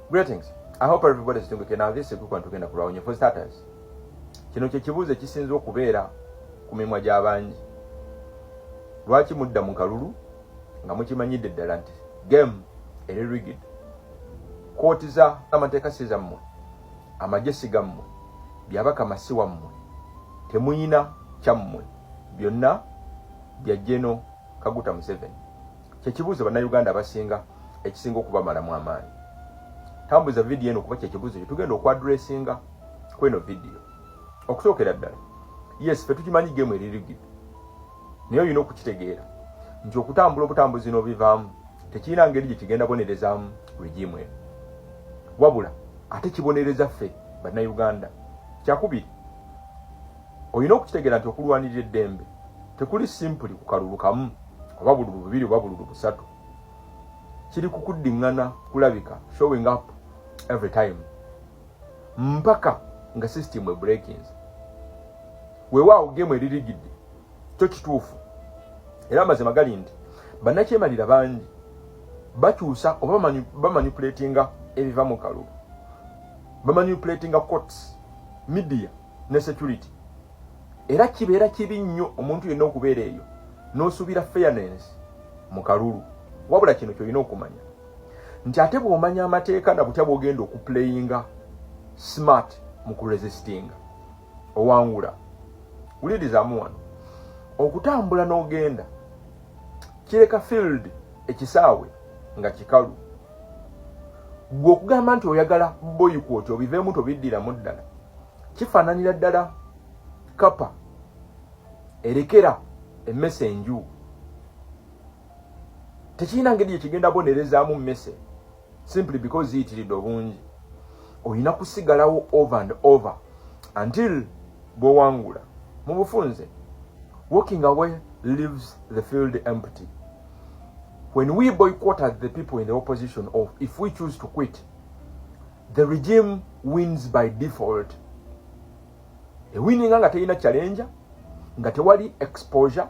Greetings. I hope everybody is doing okay. Now this is quick one tugenda kulawonye. For starters, kino kye kibuuzo ekisinza okubeera ku mimwa gy'abangi. Lwaki mudda Mukalulu nga mukimanyidde ddala nti game eri rigged? Kooti za amateeka si zammwe, amagye si gammwe, byabakama si wammwe, temuyina kyammwe, byonna bya General Kaguta Museveni. Kye kibuuzo bannayuganda abasinga ekisinga okubamalamu amaanyi. Tambuza video eno kuba kye kibuuzo kye tugenda okwadressinga kweno video. Okusookera ddala, yes, fe tukimanyi game eri rigged, naye olina okukitegeera nti okutambula obutambuzi n'obivaamu tekirina ngeri gye kigenda bonerezaamu regimu eno, wabula ate kibonereza ffe bannayuganda. Kyakubiri, olina okukitegeera nti okulwanirira eddembe tekuli simpuli ku kalulu kamu oba bululu bubiri oba bululu busatu, kiri kukuddiŋŋana kulabika showing up every time mpaka nga system breakings. Weewaawo game eri rigged kyo kituufu, era amazima gali nti bannakyemalira bangi bakyusa oba bamanipulatinga ebiva mu kalulu, bamanipulatinga courts, media ne security. Era kibeera kibi nnyo omuntu yenna okubeera eyo n'osuubira fairness mu kalulu. Wabula kino kyolina okumanya nti ate bw'omanya amateeka na butya bw'ogenda okuplayinga smart mu kuresistinga owangula. Wulirizamu wano, okutambula n'ogenda kireka field ekisaawe nga kikalu. Gwe okugamba nti oyagala boycott obiveemu tobiddiramu ddala, kifaananira ddala kapa erekera emmese enju. Tekirina ngeri gye kigenda bonerezaamu mmese simply because ziyitiridde obungi. Olina kusigalawo over and over until bw'owangula. Mu bufunze, walking away leaves the field empty. When we boycott as the people in the opposition, or if we choose to quit, the regime wins by default. Winning nga teyina challenger, nga tewali exposure,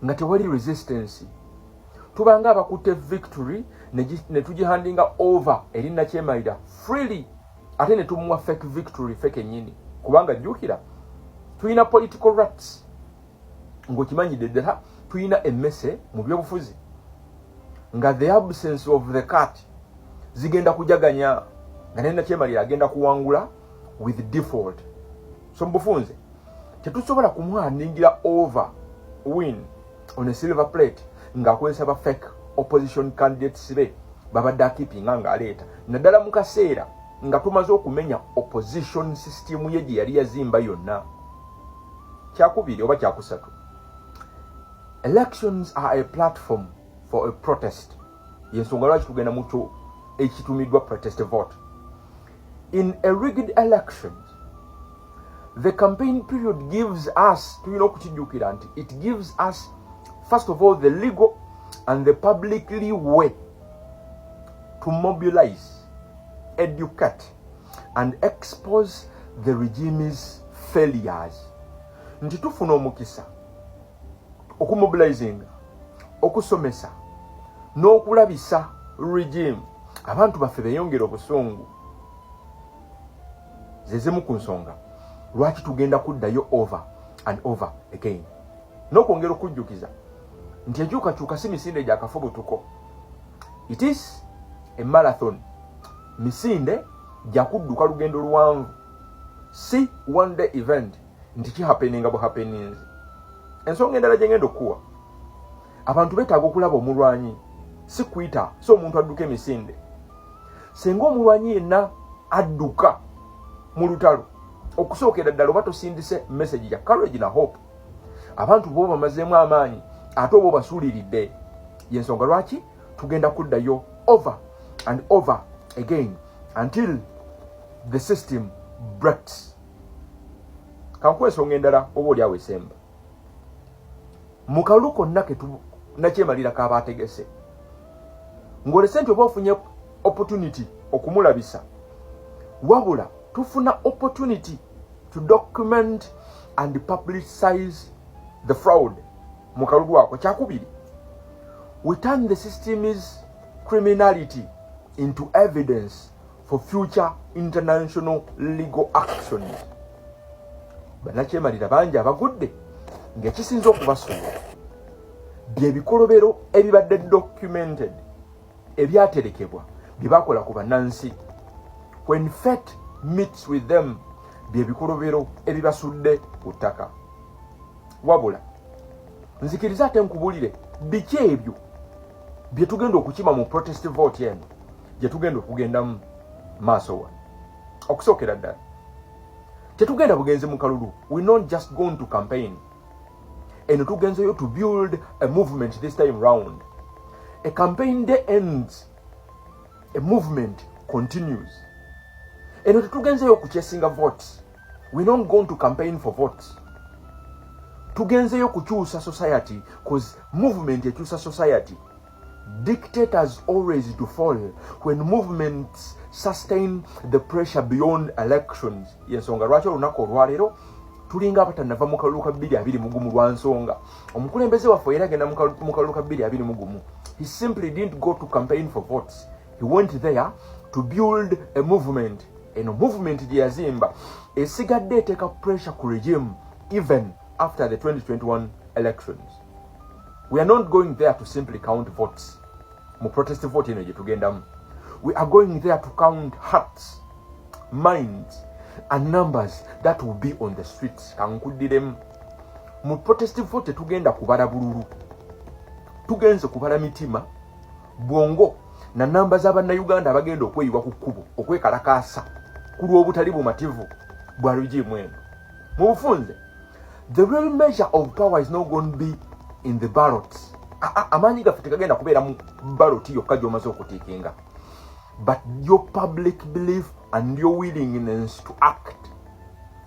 nga tewali resistance. Tubanga abakutte victory ne tugihandinga over eri nakyemalira freely, ate ne tumuwa fake victory, fake ennyini. Kubanga jjukira tuyina political rights, ng'okimanyidde ddala tuyina emmese mu byobufuzi nga the absence of the cat zigenda kujaganya nga ne nakyemalira agenda kuwangula with default. So mu bufunze tetusobola kumuhandingira over win on a silver plate ng'akozesa ba fake opposition candidates be babadde akipinga ng'aleeta naddala mu kaseera nga tumaze okumenya opposition system ye gye yali yazimba yonna. Kyakubiri oba kyakusatu, elections are a platform for a protest. Yensonga lwaki tugenda mu kyo ekitumiddwa protest vote. In a rigged elections, the campaign period gives us, tulina okukijjukira nti it gives us first of all the legal and the publicly way to mobilize, educate and expose the regime's failures. Nti tufuna omukisa okumobilizinga, okusomesa n'okulabisa regime abantu baffe beeyongera obusungu. Zezimu ku nsonga lwaki tugenda kuddayo over and over again, n'okwongera okujjukiza nti enkyukakyuka si misinde gya kafubutuko. It is a marathon. Misinde gya kudduka lugendo luwanvu, si one day event nti kihappeninga bwe happenings. Ensonga endala gye ngenda okuwa, abantu beetaaga okulaba omulwanyi, si kuyita so omuntu adduka emisinde. Senga omulwanyi yenna adduka mu lutalo, okusookera ddala oba tosindise message ya courage na hope, abantu bo bamazeemu amaanyi ate oba obasuuliridde. Yensonga lwaki tugenda kuddayo over and over again until the system breaks. Kankuwa ensonga endala oba oli awo esemba. Mu kalulu konna ke nakyemalira kaba ategese, ng'olese nti oba ofunye opportunity okumulabisa, wabula tufuna opportunity to document and publicize the fraud mu kalulu ako. Kyakubiri, we turn the system's criminality into evidence for future international legal actions. Bannakyemalira bangi abagudde ng'ekisinza okubasuula bye bikolobero ebibadde documented ebyaterekebwa bye bakola ku bannansi. When fate meets with them, bye bikolobero ebibasudde ku ttaka. Wabula nzikiriza ate nkubulire biki ebyo bye tugenda okukima mu protest vote eno gye tugenda okugendamu maaso wa. Okusookera ddala tetugenda bugenzi mu kalulu. We not just going to campaign. Eno tugenzeyo to build a movement this time round. A campaign day ends, a movement continues. Eno tetugenzeyo kuchesinga votes. We not going to campaign for votes. Tugenzeyo kukyusa society, cause movement ekyusa society. Dictators always to fall when movements sustain the pressure beyond elections. Yensonga lwaki olunaku olwaleero tulinga abatanava mu kalulu ka 2020 lwa nsonga. Omukulembeze waffe era agenda mu kalulu ka 2020. He simply didn't go to campaign for votes. He went there to build a movement. Eno movement gye yazimba esigadde eteeka pressure ku regime even after the 2021 elections. We are not going there to simply count votes. Mu protest vote eno gye tugendamu. We are going there to count hearts, minds, and numbers that will be on the streets. Kankuddiremu. Mu protest vote tugenda kubala bululu. Tugenze kubala mitima, bwongo, na namba z'Abannayuganda abagenda okweyiwa ku kkubo, okwekalakaasa, ku lw'obutali bumativu bwa regime eno. Mu bufunze, the real measure of power is not going to be in the ballots. Amaanyi gaffe tegagenda kubeera mu ballot yokka gy'omaze okutiikinga. But your public belief and your willingness to act.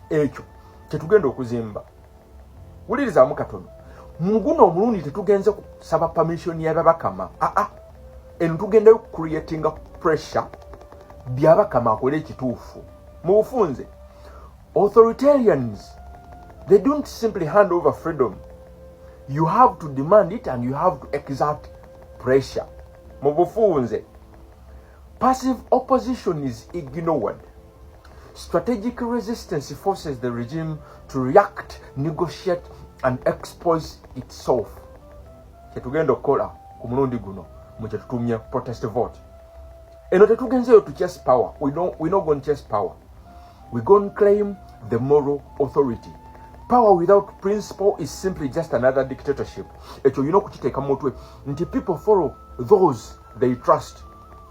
Ekyo tetugenda okuzimba. Wulirizaamu katono. Muguno omulundi tetugenze kusaba permission y'ababakama. Eno tugendayo creating a pressure byabakama akole ekituufu. Mu bufunze, authoritarians, they don't simply hand over freedom. You have to demand it and you have to exert pressure. Mu bufunze, passive opposition is ignored. Strategic resistance forces the regime to react, negotiate, and expose itself. Kyetugenda okukola ku mulundi guno mu kyetutumye protest vote. Eno tetugenzeyo to chase power. We're not going to chase power. We're going to claim the moral authority. Power without principle is simply just another dictatorship. Ekyo yino kukiteeka mutwe nti people follow those they trust.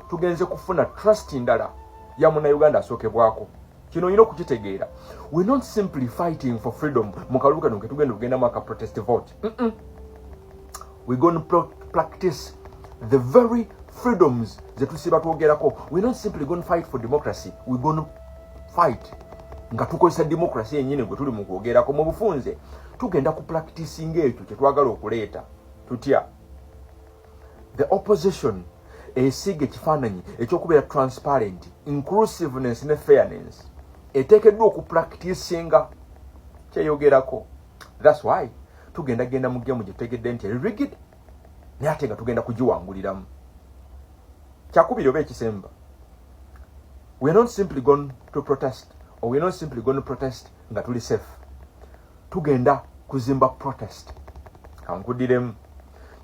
Tugenze kufuna trust ndala ya Munnayuganda asookebwako. Kino yino kukitegeera. We're not simply fighting for freedom. Mukalulu kano ketugenda kugenda mwaka protest vote. We're going to practice the very freedoms zetusiba twogerako. We're not simply going to fight for democracy. We're going to fight nga tukozesa democracy yennyini gwe tuli mu kwogerako. Mu bufunze tugenda ku practicing ekyo kye twagala okuleeta tutya. The opposition esiga ekifaananyi ekyokubeera transparent, inclusiveness ne fairness eteekeddwa okupracticinga kyeyogerako. That's why tugenda genda mu gemu gye tutegedde nti rigged naye ate nga tugenda kugiwanguliramu. Kyakubiri oba ekisemba, we're not simply going to protest, or we're not simply going to protest nga tuli safe. Tugenda kuzimba protest. Kankuddiremu.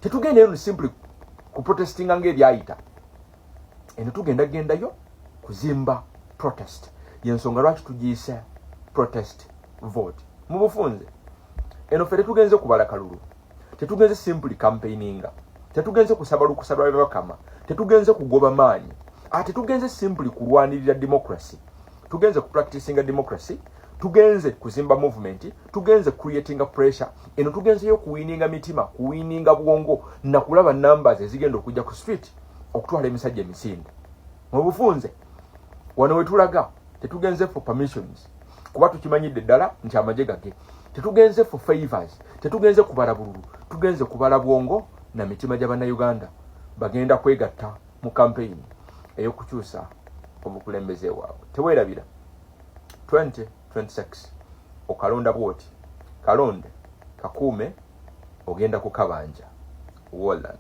Tetugenda eno simply ku protestinga ng'ebyayita. Eno tugenda gendayo kuzimba protest. Yensonga lwaki tugiyise protest vote. Mu bufunze, eno ffe tetugenze kubala kalulu. Tetugenze simply campaigninga. Tetugenze kusaba lukusaba lw'abakama. Tetugenze kugoba maanyi. Tetugenze simply kulwanirira democracy. Tugenze ku practicing democracy. Tugenze kuzimba movement. Tugenze creating a pressure. Eno tugenzeyo kuwininga mitima, kuwininga bwongo na kulaba numbers ezigenda okujja ku street okutwala emisajja emisinde. Mu bufunze, wano wetulaga tetugenze for permissions. Kuba tukimanyidde ddala nti amagye gage. Tetugenze for favors. Tetugenze kubala bululu. Tugenze kubala bwongo na mitima gy'Abannayuganda bagenda kwegatta mu campaign ey'okukyusa obukulembeze waabwe. Teweerabira 2026 okalonda bwoti kalonde kakuume ogenda kukabanja. Wolan.